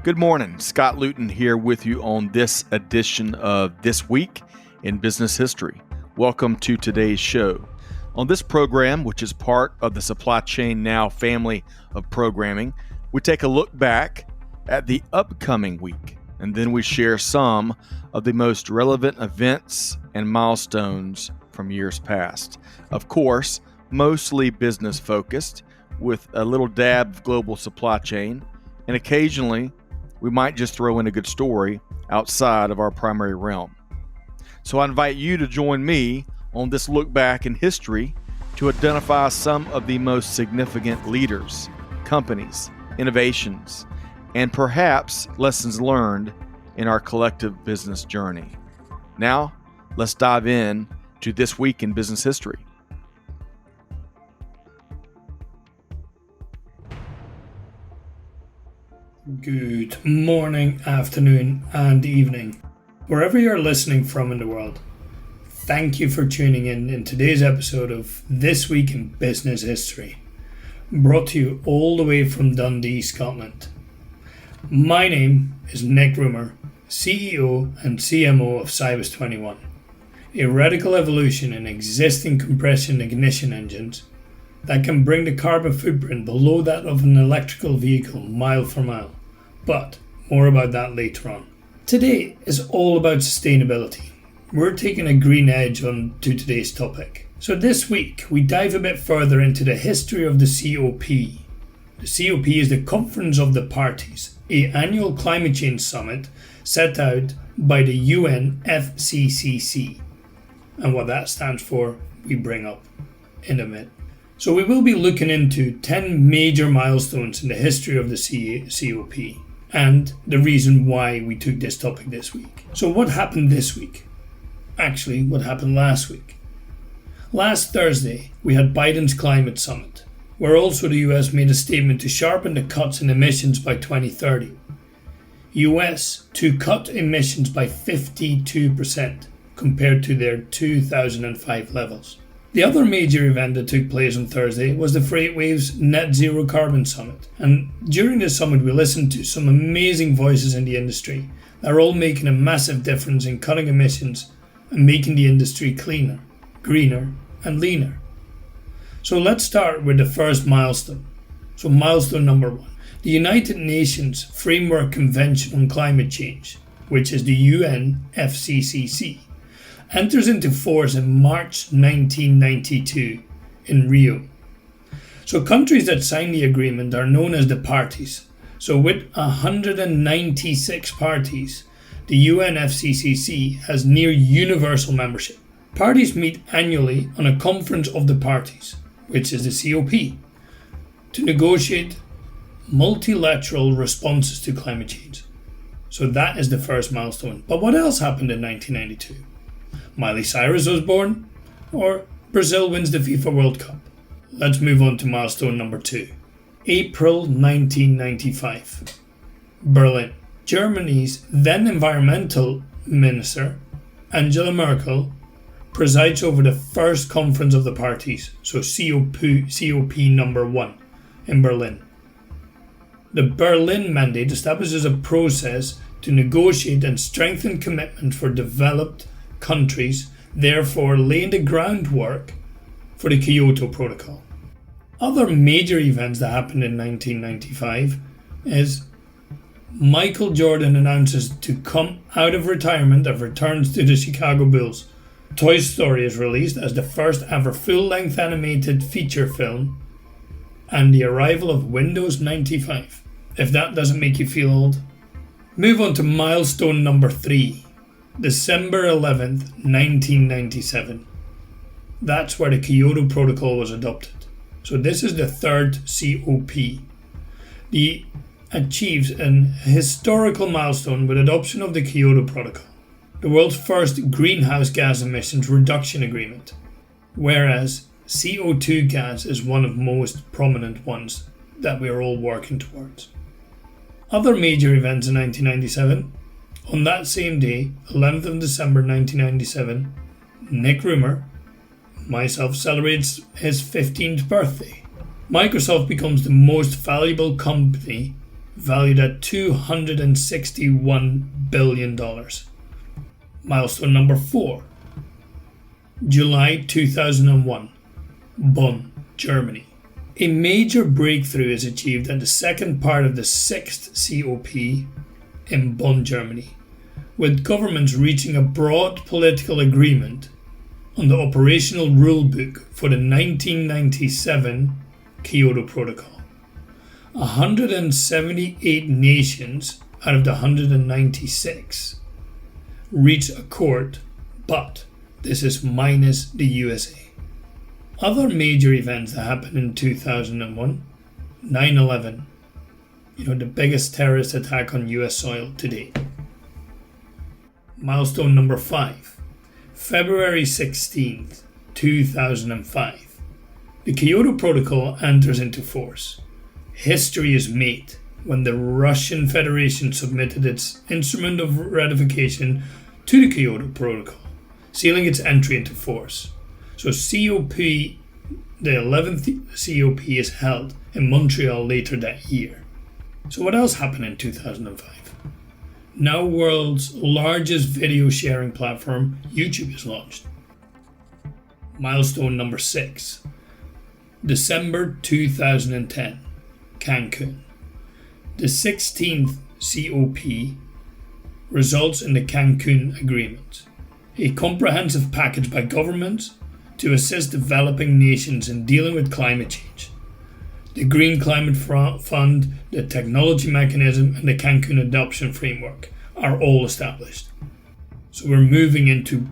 Good morning. Scott Luton here with you on this edition of This Week in Business History. Welcome to today's show. On this program, which is part of the Supply Chain Now family of programming, we take a look back at the upcoming week, and then we share some of the most relevant events and milestones from years past. Of course, mostly business focused, with a little dab of global supply chain, and occasionally we might just throw in a good story outside of our primary realm. So I invite you to join me on this look back in history to identify some of the most significant leaders, companies, innovations, and perhaps lessons learned in our collective business journey. Now, let's dive in to This Week in Business History. Good morning, afternoon, and evening, wherever you're listening from in the world. Thank you for tuning in today's episode of This Week in Business History, brought to you all the way from Dundee, Scotland. My name is Nick Roemer, CEO and CMO of Cybus21, a radical evolution in existing compression ignition engines that can bring the carbon footprint below that of an electrical vehicle mile for mile. But more about that later on. Today is all about sustainability. We're taking a green edge on to today's topic. So this week we dive a bit further into the history of the COP. The COP is the Conference of the Parties, an annual climate change summit set out by the UNFCCC. And what that stands for, we bring up in a minute. So we will be looking into 10 major milestones in the history of the COP and the reason why we took this topic this week. So what happened this week? Actually, what happened last week? Last Thursday, we had Biden's climate summit, where also the US made a statement to sharpen the cuts in emissions by 2030. US to cut emissions by 52% compared to their 2005 levels. The other major event that took place on Thursday was the FreightWaves Net Zero Carbon Summit. And during this summit, we listened to some amazing voices in the industry that are all making a massive difference in cutting emissions and making the industry cleaner, greener, and leaner. So let's start with the first milestone. So milestone number 1, the United Nations Framework Convention on Climate Change, which is the UNFCCC. Enters into force in March 1992 in Rio. So countries that sign the agreement are known as the parties. So with 196 parties, the UNFCCC has near universal membership. Parties meet annually on a Conference of the Parties, which is the COP, to negotiate multilateral responses to climate change. So that is the first milestone. But what else happened in 1992? Miley Cyrus was born, or Brazil wins the FIFA World Cup. Let's move on to milestone number 2. April 1995. Berlin. Germany's then environmental minister, Angela Merkel, presides over the first conference of the parties, so COP number 1 in Berlin. The Berlin Mandate establishes a process to negotiate and strengthen commitment for developed countries, therefore laying the groundwork for the Kyoto Protocol. Other major events that happened in 1995 is Michael Jordan announces to come out of retirement and returns to the Chicago Bulls. Toy Story is released as the first ever full-length animated feature film, and the arrival of Windows 95. If that doesn't make you feel old. Move on to milestone number 3. December 11th, 1997. That's where the Kyoto Protocol was adopted. So this is the third COP. The achieves an historical milestone with adoption of the Kyoto Protocol, the world's first greenhouse gas emissions reduction agreement, whereas CO2 gas is one of most prominent ones that we are all working towards. Other major events in 1997. On that same day, 11th of December 1997, Nick Roemer, myself, celebrates his 15th birthday. Microsoft becomes the most valuable company valued at $261 billion. Milestone number 4, July 2001, Bonn, Germany. A major breakthrough is achieved at the second part of the 6th COP in Bonn, Germany, with governments reaching a broad political agreement on the operational rulebook for the 1997 Kyoto Protocol. 178 nations out of the 196 reached accord, but this is minus the USA. Other major events that happened in 2001, 9/11, the biggest terrorist attack on US soil to date. Milestone number 5, February 16th, 2005. The Kyoto Protocol enters into force. History is made when the Russian Federation submitted its instrument of ratification to the Kyoto Protocol, sealing its entry into force. So COP, the 11th COP, is held in Montreal later that year. So what else happened in 2005? Now world's largest video sharing platform, YouTube, is launched. Milestone number 6, December 2010, Cancun. The 16th COP results in the Cancun Agreement, a comprehensive package by governments to assist developing nations in dealing with climate change. The Green Climate Fund, the Technology Mechanism, and the Cancun Adoption Framework are all established. So we're moving into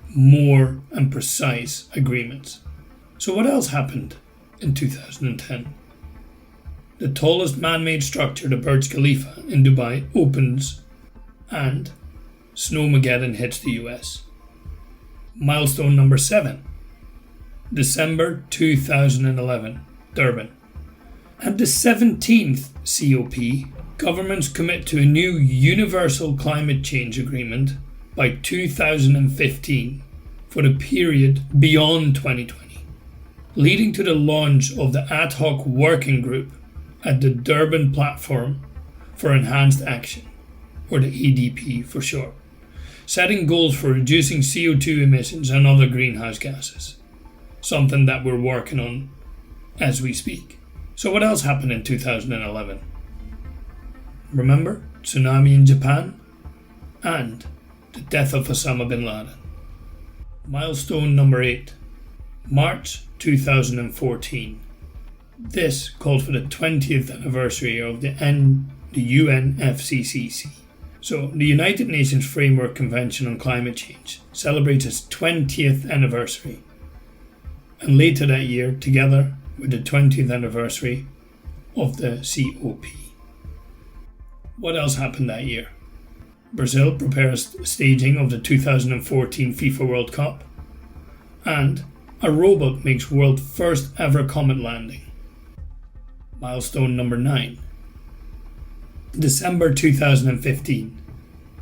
more and precise agreements. So what else happened in 2010? The tallest man-made structure, the Burj Khalifa in Dubai, opens and Snowmageddon hits the US. Milestone number 7, December 2011, Durban. At the 17th COP, governments commit to a new universal climate change agreement by 2015 for the period beyond 2020, leading to the launch of the ad hoc working group at the Durban Platform for Enhanced Action, or the ADP for short, setting goals for reducing CO2 emissions and other greenhouse gases, something that we're working on as we speak. So what else happened in 2011? Remember, tsunami in Japan and the death of Osama bin Laden. Milestone number 8, March 2014. This called for the 20th anniversary of the UNFCC. So the United Nations Framework Convention on Climate Change celebrates its 20th anniversary. And later that year, together with the 20th anniversary of the COP. What else happened that year? Brazil prepares staging of the 2014 FIFA World Cup, and a robot makes world's first ever comet landing. Milestone number 9, December 2015,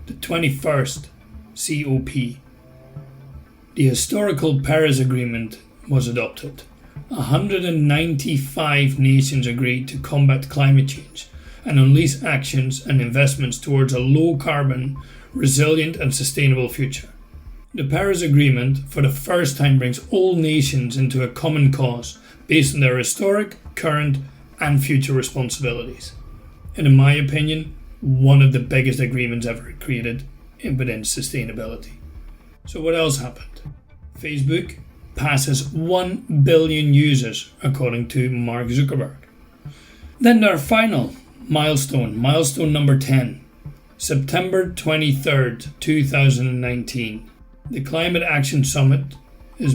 the 21st COP. The historical Paris Agreement was adopted. 195 nations agreed to combat climate change and unleash actions and investments towards a low-carbon, resilient and sustainable future. The Paris Agreement for the first time brings all nations into a common cause based on their historic, current and future responsibilities. And in my opinion, one of the biggest agreements ever created within sustainability. So what else happened? Facebook passes 1 billion users according to Mark Zuckerberg. Then our final milestone number 10, September 23rd, 2019. The Climate Action Summit is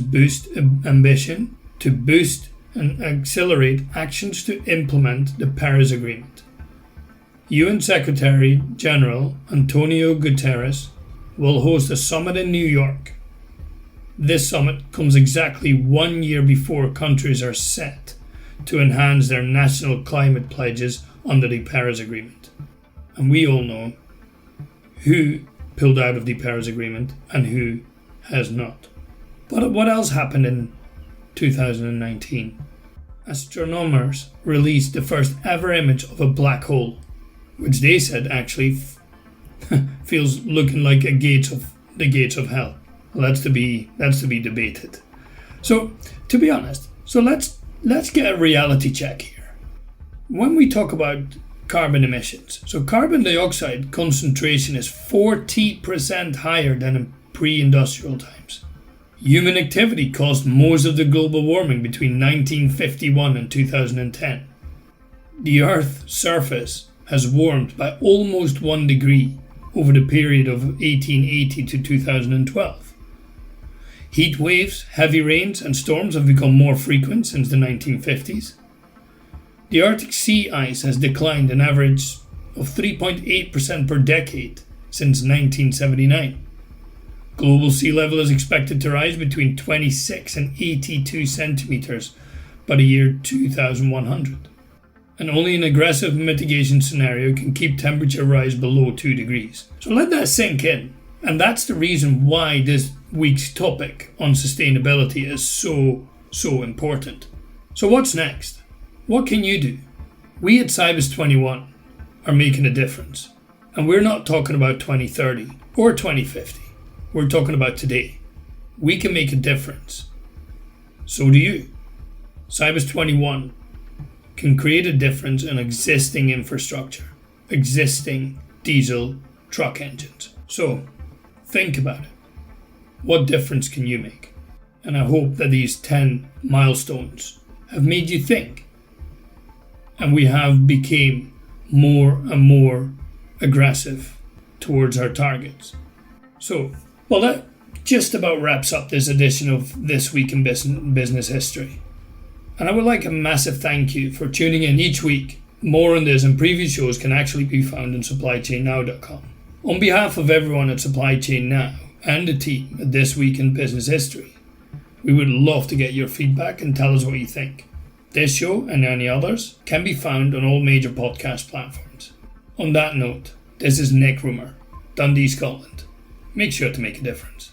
ambition to boost and accelerate actions to implement the Paris Agreement. UN Secretary General Antonio Guterres will host a summit in New York. This summit comes exactly 1 year before countries are set to enhance their national climate pledges under the Paris Agreement. And we all know who pulled out of the Paris Agreement and who has not. But what else happened in 2019? Astronomers released the first ever image of a black hole which they said actually feels looking like the gates of hell. Well, that's to be debated. So, to be honest, let's get a reality check here. When we talk about carbon emissions, so carbon dioxide concentration is 40% higher than in pre-industrial times. Human activity caused most of the global warming between 1951 and 2010. The Earth's surface has warmed by almost 1 degree over the period of 1880 to 2012. Heat waves, heavy rains and storms have become more frequent since the 1950s. The Arctic sea ice has declined an average of 3.8% per decade since 1979. Global sea level is expected to rise between 26 and 82 centimeters by the year 2100. And only an aggressive mitigation scenario can keep temperature rise below 2 degrees. So let that sink in. And that's the reason why this week's topic on sustainability is so important. So what's next? What can you do? We at Cybus 21 are making a difference. And we're not talking about 2030 or 2050. We're talking about today. We can make a difference. So do you. Cybus 21 can create a difference in existing infrastructure, existing diesel truck engines. So think about it. What difference can you make? And I hope that these 10 milestones have made you think. And we have become more and more aggressive towards our targets. So, well, that just about wraps up this edition of This Week in Business History. And I would like a massive thank you for tuning in each week. More on this and previous shows can actually be found on supplychainnow.com. On behalf of everyone at Supply Chain Now and the team at This Week in Business History, we would love to get your feedback and tell us what you think. This show and any others can be found on all major podcast platforms. On that note, this is Nick Roemer, Dundee, Scotland. Make sure to make a difference.